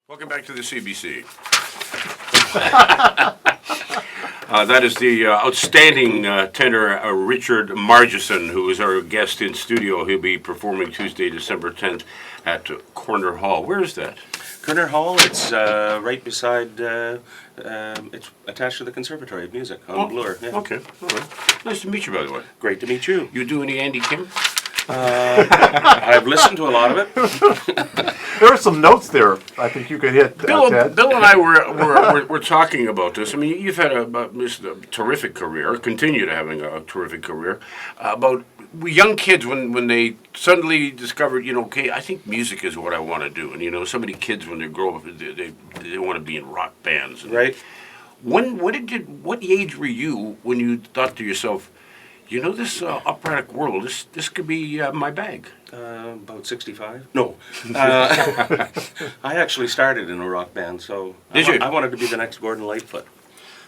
Welcome back to the CBC. That is the outstanding tenor Richard Margison, who is our guest in studio. He'll be performing Tuesday, December 10th at Corner Hall. Where is that? Corner Hall, it's right beside, it's attached to the Conservatory of Music on Bloor. Yeah. Okay, all right. Nice to meet you, by the way. Great to meet you. You do any Andy Kim? I've listened to a lot of it. There are some notes there I think you could hit, Bill Ted. and I were talking about this. I mean, you've had a terrific career, continue to having a terrific career. About young kids when they suddenly discovered, okay, I think music is what I want to do. And, so many kids when they grow up, they want to be in rock bands. Right. What age were you when you thought to yourself, this operatic world, this could be my bag? About 65. No. I actually started in a rock band, so Did you? I wanted to be the next Gordon Lightfoot.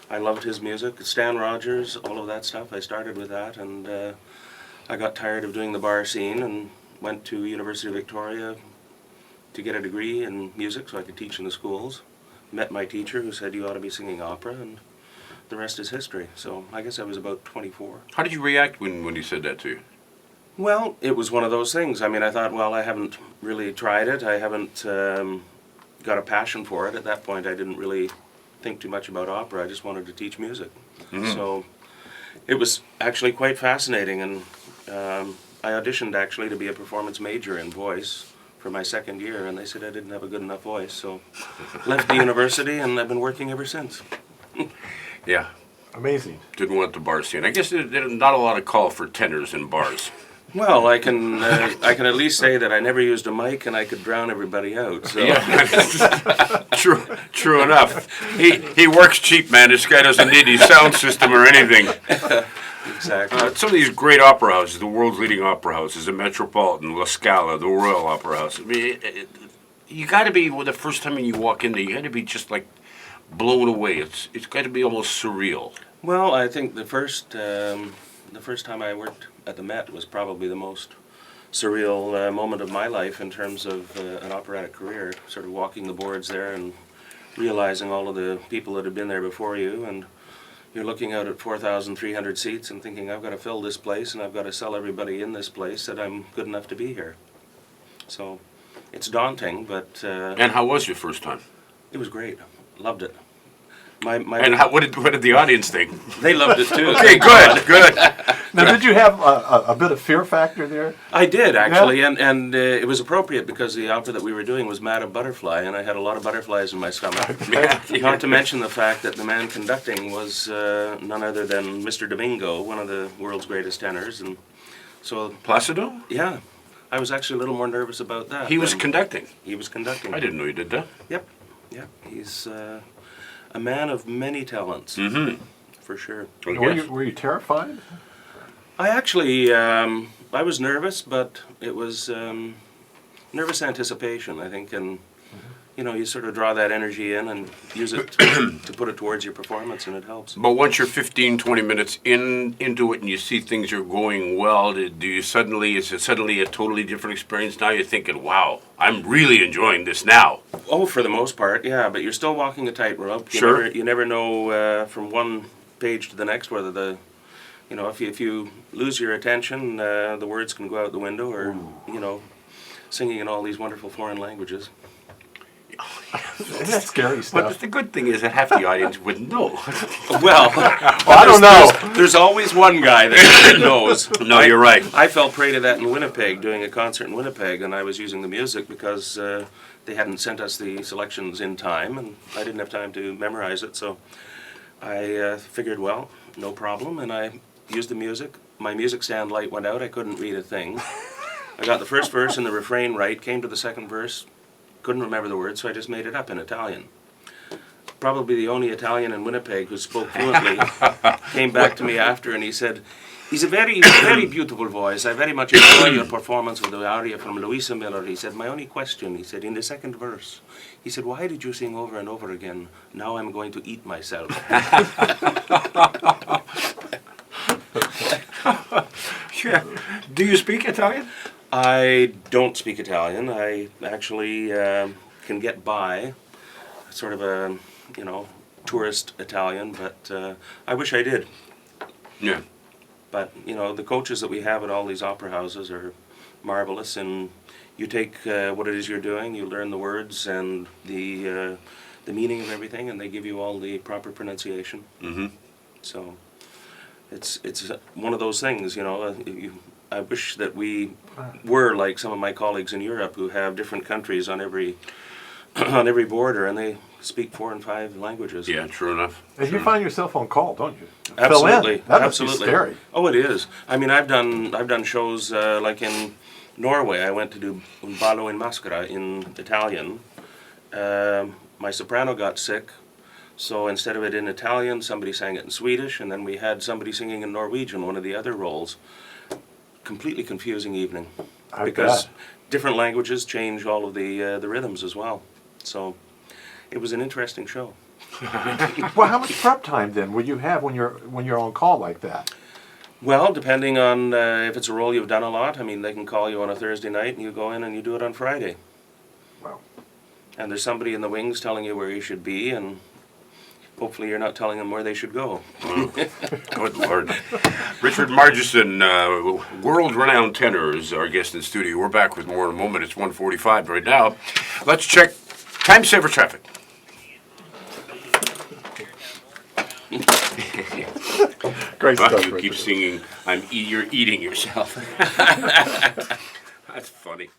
I loved his music, Stan Rogers, all of that stuff. I started with that, and I got tired of doing the bar scene and went to University of Victoria to get a degree in music so I could teach in the schools. Met my teacher who said, you ought to be singing opera, and the rest is history. So I guess I was about 24. How did you react when he said that to you? Well, it was one of those things. I mean, I thought, well, I haven't really tried it. I haven't got a passion for it. At that point, I didn't really think too much about opera. I just wanted to teach music. Mm-hmm. So it was actually quite fascinating. And I auditioned, actually, to be a performance major in voice for my second year. And they said I didn't have a good enough voice. So left the university, and I've been working ever since. Yeah. Amazing. Didn't want the bar scene. I guess there's not a lot of call for tenors in bars. Well, I can at least say that I never used a mic and I could drown everybody out. So. Yeah. True enough. He works cheap, man. This guy doesn't need any sound system or anything. Exactly. Some of these great opera houses, the world's leading opera houses, the Metropolitan, La Scala, the Royal Opera House. I mean, you got to be, the first time you walk in there, you got to be just like blown away. It's got to be almost surreal. Well, I think the first time I worked at the Met was probably the most surreal moment of my life in terms of an operatic career. Sort of walking the boards there and realizing all of the people that had been there before you, and you're looking out at 4,300 seats and thinking, I've got to fill this place and I've got to sell everybody in this place that I'm good enough to be here. So it's daunting, but... And how was your first time? It was great. Loved it. And what did the audience think? They loved it too. Okay, good. Now, did you have a bit of fear factor there? I did, actually, and it was appropriate because the opera that we were doing was Mad of Butterfly, and I had a lot of butterflies in my stomach. Not to mention the fact that the man conducting was none other than Mr. Domingo, one of the world's greatest tenors, and so... Placido? Yeah. I was actually a little more nervous about that. He was conducting? He was conducting. I didn't know you did that. Yep. He's a man of many talents, for sure. Were you terrified? I actually, I was nervous, but it was nervous anticipation, I think, and you sort of draw that energy in and use it to put it towards your performance, and it helps. But once you're 15, 20 minutes into it and you see things are going well, is it suddenly a totally different experience? Now you're thinking, wow, I'm really enjoying this now. Oh, for the most part, yeah, but you're still walking a tightrope. Sure. You never know from one page to the next whether if you lose your attention, the words can go out the window, or, singing in all these wonderful foreign languages. That's scary stuff. But the good thing is that half the audience wouldn't know. Well, I don't know. There's always one guy that knows. No, you're right. I fell prey to that in Winnipeg, doing a concert in Winnipeg, and I was using the music because they hadn't sent us the selections in time, and I didn't have time to memorize it, so I figured, well, no problem, and I used the music. My music stand light went out. I couldn't read a thing. I got the first verse and the refrain right, came to the second verse, couldn't remember the words, so I just made it up in Italian. Probably the only Italian in Winnipeg who spoke fluently came back to me after, and he said, "He's a very, very beautiful voice. I very much enjoy your performance of the aria from Louisa Miller." He said, "My only question," he said, "in the second verse," he said, "why did you sing over and over again, 'Now I'm going to eat myself'?" Yeah. Do you speak Italian? I don't speak Italian. I actually can get by. sort of a, tourist Italian, but I wish I did. Yeah. But, the coaches that we have at all these opera houses are marvelous, and you take what it is you're doing, you learn the words and the meaning of everything, and they give you all the proper pronunciation. Mm-hmm. So it's one of those things, I wish that we were like some of my colleagues in Europe who have different countries on every on every border, and they speak 4 and 5 languages. Yeah, true enough. And you find yourself on call, don't you? Absolutely. Fill in. That Absolutely. must be scary. Oh, it is. I mean, I've done shows like in Norway. I went to do Un ballo in maschera in Italian. My soprano got sick, so instead of it in Italian, somebody sang it in Swedish, and then we had somebody singing in Norwegian, one of the other roles. Completely confusing evening, because different languages change all of the rhythms as well. So it was an interesting show. Well, how much prep time then will you have when you're on call like that? Well, depending on if it's a role you've done a lot, I mean, they can call you on a Thursday night and you go in and you do it on Friday. Wow. And there's somebody in the wings telling you where you should be, and hopefully you're not telling them where they should go. Good Lord. Richard Margison, world-renowned tenor, is our guest in the studio. We're back with more in a moment. It's 1:45 right now. Let's check time saver traffic. Great stuff, You keep Richard. singing, you're eating yourself. That's funny.